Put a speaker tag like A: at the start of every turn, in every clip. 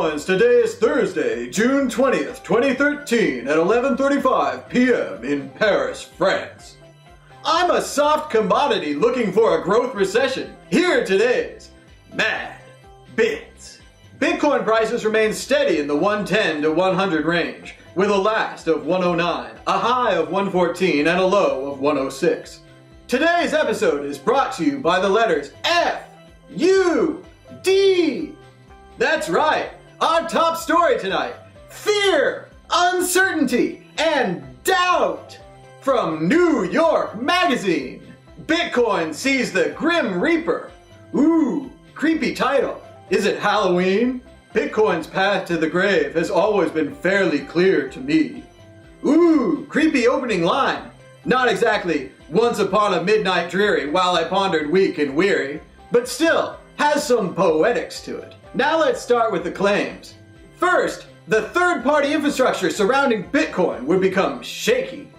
A: MadBitcoins, today is Thursday, June 20th, 2013 at 11:35 p.m. in Paris, France. I'm a soft commodity looking for a growth recession. Here are today's MadBits. Bitcoin prices remain steady in the 110 to 100 range, with a last of 109, a high of 114, and a low of 106. Today's episode is brought to you by the letters FUD. That's right, our top story tonight: fear, uncertainty, and doubt. From New York Magazine. Bitcoin sees the Grim Reaper. Ooh, creepy title. Is it Halloween? Bitcoin's path to the grave has always been fairly clear to me. Ooh, creepy opening line. Not exactly once upon a midnight dreary while I pondered weak and weary, but still has some poetics to it. Now let's start with the claims. First, the third-party infrastructure surrounding Bitcoin would become shaky.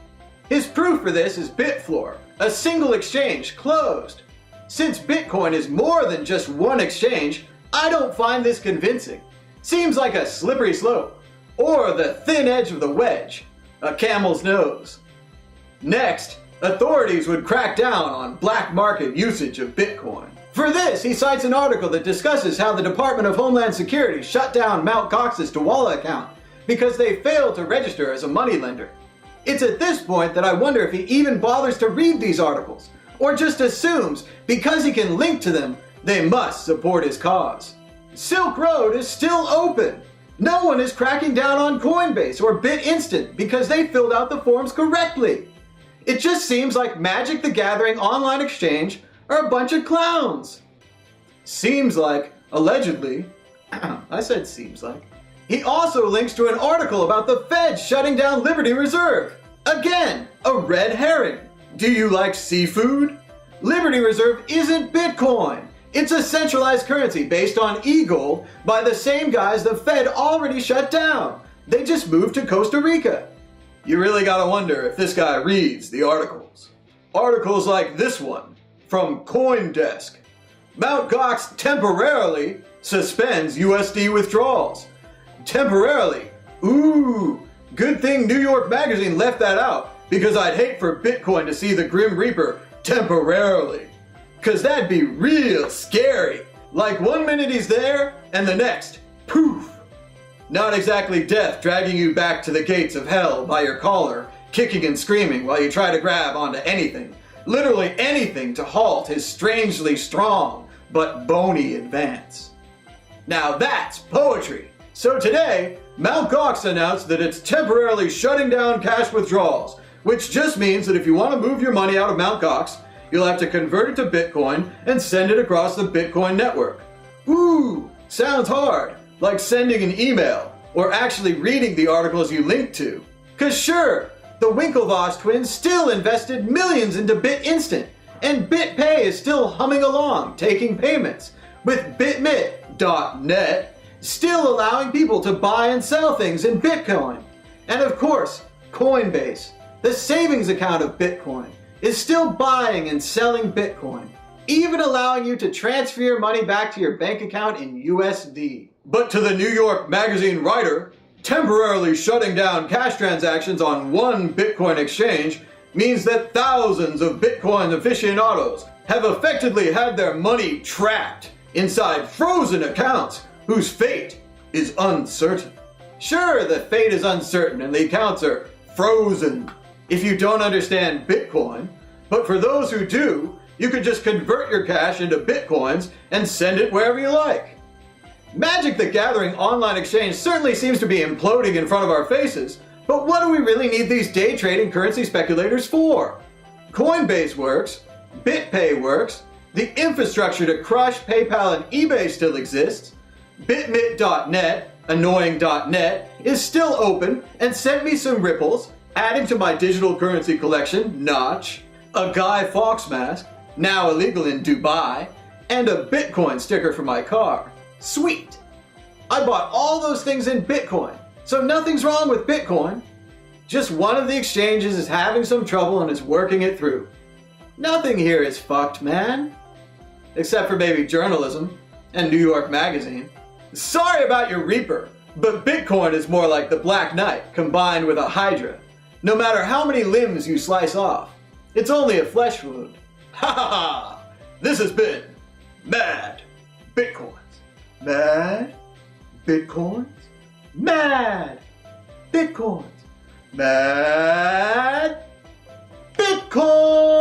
A: His proof for this is Bitfloor, a single exchange closed. Since Bitcoin is more than just one exchange, I don't find this convincing. Seems like a slippery slope, or the thin edge of the wedge, a camel's nose. Next, authorities would crack down on black market usage of Bitcoin. For this, he cites an article that discusses how the Department of Homeland Security shut down Mt. Gox's Dawala account because they failed to register as a moneylender. It's at this point that I wonder if he even bothers to read these articles, or just assumes because he can link to them, they must support his cause. Silk Road is still open. No one is cracking down on Coinbase or BitInstant because they filled out the forms correctly. It just seems like Magic the Gathering online exchange are a bunch of clowns. Seems like, allegedly, I said seems like. He also links to an article about the Fed shutting down Liberty Reserve. Again, a red herring. Do you like seafood? Liberty Reserve isn't Bitcoin. It's a centralized currency based on e-gold by the same guys the Fed already shut down. They just moved to Costa Rica. You really gotta wonder if this guy reads the articles. Articles like this one from CoinDesk. Mt. Gox temporarily suspends USD withdrawals. Temporarily. Ooh, good thing New York Magazine left that out, because I'd hate for Bitcoin to see the Grim Reaper temporarily. Cause that'd be real scary. Like 1 minute he's there, and the next, poof. Not exactly death dragging you back to the gates of hell by your collar, kicking and screaming while you try to grab onto anything. Literally anything to halt his strangely strong but bony advance. Now that's poetry. So today, Mt. Gox announced that it's temporarily shutting down cash withdrawals, which just means that if you want to move your money out of Mt. Gox, you'll have to convert it to Bitcoin and send it across the Bitcoin network. Ooh, sounds hard, like sending an email or actually reading the articles you link to. Cause sure, the Winklevoss twins still invested millions into BitInstant, and BitPay is still humming along, taking payments, with BitMit.net still allowing people to buy and sell things in Bitcoin. And of course, Coinbase, the savings account of Bitcoin, is still buying and selling Bitcoin, even allowing you to transfer your money back to your bank account in USD. But to the New York Magazine writer, temporarily shutting down cash transactions on one Bitcoin exchange means that thousands of Bitcoin aficionados have effectively had their money trapped inside frozen accounts whose fate is uncertain. Sure, the fate is uncertain and the accounts are frozen if you don't understand Bitcoin, but for those who do, you could just convert your cash into Bitcoins and send it wherever you like. Magic the Gathering online exchange certainly seems to be imploding in front of our faces, but what do we really need these day trading currency speculators for? Coinbase works, BitPay works, the infrastructure to crush PayPal and eBay still exists, BitMit.net, annoying.net, is still open and sent me some ripples, adding to my digital currency collection, Notch, a Guy Fawkes mask, now illegal in Dubai, and a Bitcoin sticker for my car. Sweet! I bought all those things in Bitcoin, so nothing's wrong with Bitcoin. Just one of the exchanges is having some trouble and is working it through. Nothing here is fucked, man. Except for maybe journalism and New York Magazine. Sorry about your Reaper, but Bitcoin is more like the Black Knight combined with a Hydra. No matter how many limbs you slice off, it's only a flesh wound. Ha ha ha! This has been Mad Bitcoins. Mad Bitcoins. Mad Bitcoins. Mad Bitcoins.